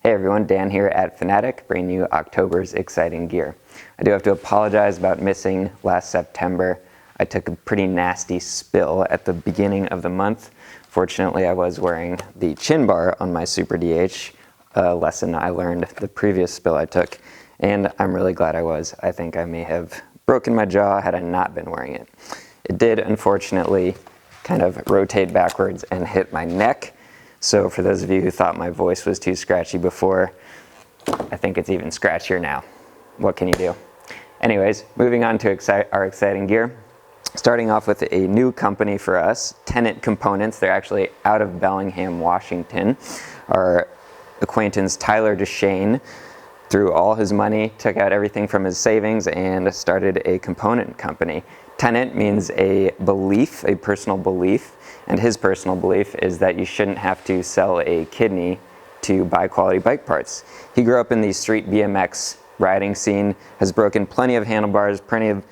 Hey everyone, Dan here at Fanatic, bringing you October's exciting gear. I do have to apologize about missing last September. I took a pretty nasty spill at the beginning of the month. Fortunately, I was wearing the chin bar on my Super DH, a lesson I learned the previous spill I took, and I'm really glad I was. I think I may have broken my jaw had I not been wearing it. It did, unfortunately, kind of rotate backwards and hit my neck. So for those of you who thought my voice was too scratchy before, I think it's even scratchier now. What can you do? Anyways, moving on to our exciting gear. Starting off with a new company for us, Tenet components. They're actually out of Bellingham, Washington. Our acquaintance Tyler DeShane threw all his money, took out everything from his savings, and started a component company. Tenet means a belief, a personal belief, and his personal belief is that you shouldn't have to sell a kidney to buy quality bike parts. He grew up in the street BMX riding scene, has broken plenty of handlebars, plenty of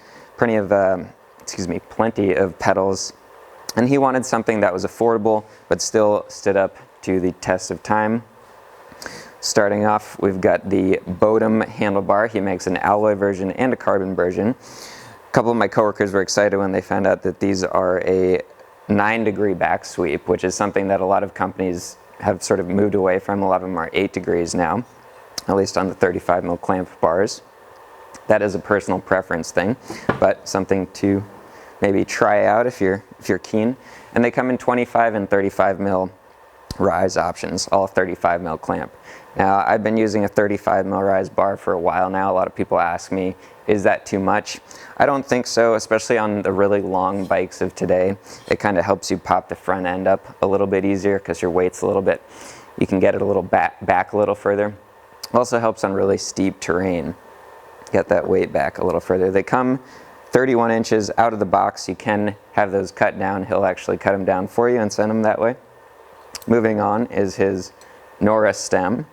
pedals, and he wanted something that was affordable but still stood up to the test of time. Starting off, we've got the Bodem Handlebar. He makes an alloy version and a carbon version. A couple of my coworkers were excited when they found out that these are a 9-degree back sweep, which is something that a lot of companies have sort of moved away from. A lot of them are 8 degrees now, at least on the 35mm clamp bars. That is a personal preference thing, but something to maybe try out if you're keen. And they come in 25 and 35mm rise options, all 35mm clamp. Now, I've been using a 35mm rise bar for a while now. A lot of people ask me, is that too much? I don't think so, especially on the really long bikes of today. It kind of helps you pop the front end up a little bit easier because your weight's a little bit, you can get it a little back a little further. Also helps on really steep terrain, get that weight back a little further. They come 31 inches out of the box. You can have those cut down. He'll actually cut them down for you and send them that way. Moving on is his Nora Stem,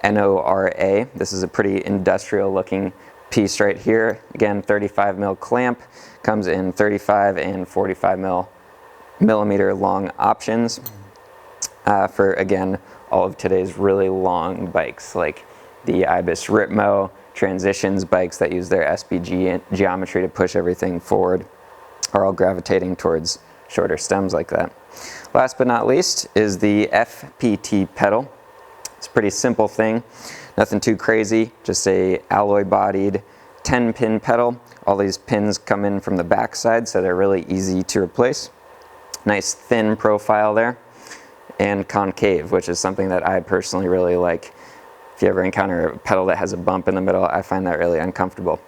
N-O-R-A. This is a pretty industrial looking piece right here. Again, 35mm clamp, comes in 35 and 45mm long options for, again, all of today's really long bikes like the Ibis Ripmo, Transitions bikes that use their SPG geometry to push everything forward are all gravitating towards shorter stems like that. Last but not least is the FPT pedal. It's a pretty simple thing, nothing too crazy, just a alloy bodied 10-pin pedal. All these pins come in from the back side, so they're really easy to replace. Nice thin profile there, and concave, which is something that I personally really like. If you ever encounter a pedal that has a bump in the middle, I find that really uncomfortable.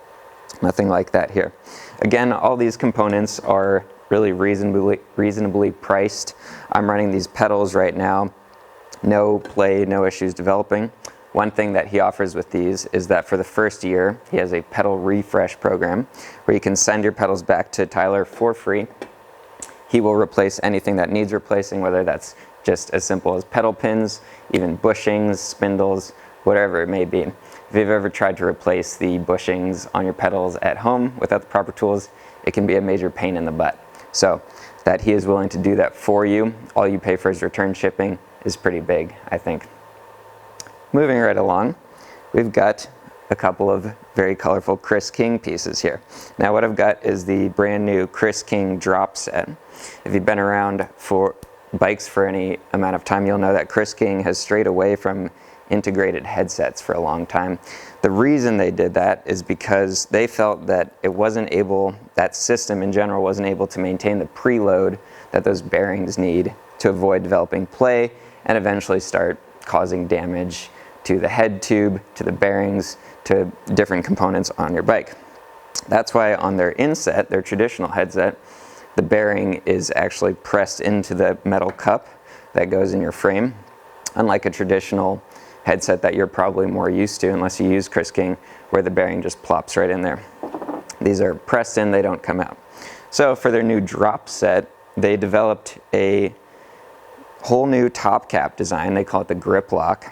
Nothing like that here. Again, all these components are really reasonably priced. I'm running these pedals right now. No play, no issues developing. One thing that he offers with these is that for the first year, he has a pedal refresh program where you can send your pedals back to Tyler for free. He will replace anything that needs replacing, whether that's just as simple as pedal pins, even bushings, spindles, whatever it may be. If you've ever tried to replace the bushings on your pedals at home without the proper tools, it can be a major pain in the butt. So that he is willing to do that for you, all you pay for is return shipping, is pretty big, I think. Moving right along, we've got a couple of very colorful Chris King pieces here. Now what I've got is the brand new Chris King Dropset. If you've been around for bikes for any amount of time, you'll know that Chris King has strayed away from integrated headsets for a long time. The reason they did that is because they felt that that system in general wasn't able to maintain the preload that those bearings need to avoid developing play and eventually start causing damage to the head tube, to the bearings, to different components on your bike. That's why on their inset, their traditional headset, the bearing is actually pressed into the metal cup that goes in your frame, unlike a traditional headset that you're probably more used to unless you use Chris King, where the bearing just plops right in there. These are pressed in, they don't come out. So for their new Dropset, they developed a whole new top cap design. They call it the grip lock.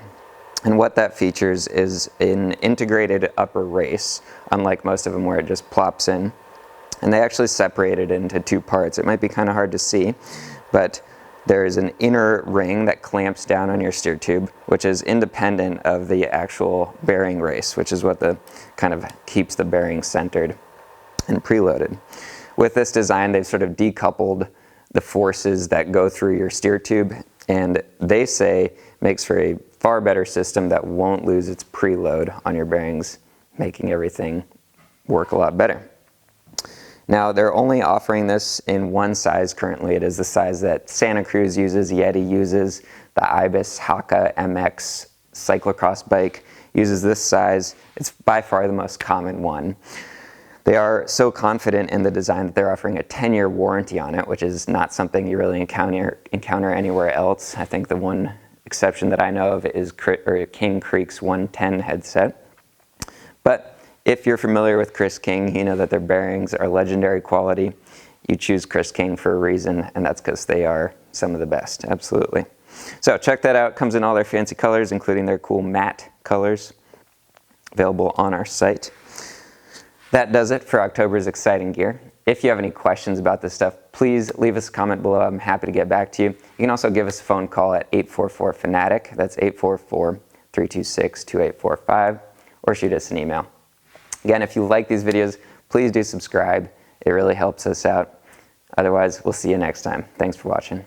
And what that features is an integrated upper race, unlike most of them where it just plops in. And they actually separate it into two parts. It might be kind of hard to see, but there is an inner ring that clamps down on your steer tube, which is independent of the actual bearing race, which is what kind of keeps the bearing centered and preloaded. With this design, they've sort of decoupled the forces that go through your steer tube, and they say makes for a far better system that won't lose its preload on your bearings, making everything work a lot better. Now, they're only offering this in one size currently. It is the size that Santa Cruz uses, Yeti uses, the Ibis Haka MX cyclocross bike uses this size. It's by far the most common one. They are so confident in the design that they're offering a 10-year warranty on it, which is not something you really encounter anywhere else. I think the one exception that I know of is King Creek's 110 headset. But if you're familiar with Chris King, you know that their bearings are legendary quality. You choose Chris King for a reason, and that's because they are some of the best, absolutely. So check that out. Comes in all their fancy colors, including their cool matte colors, available on our site. That does it for October's exciting gear. If you have any questions about this stuff, please leave us a comment below. I'm happy to get back to you. You can also give us a phone call at 844-FANATIC. That's 844-326-2845, or shoot us an email. Again, if you like these videos, please do subscribe. It really helps us out. Otherwise, we'll see you next time. Thanks for watching.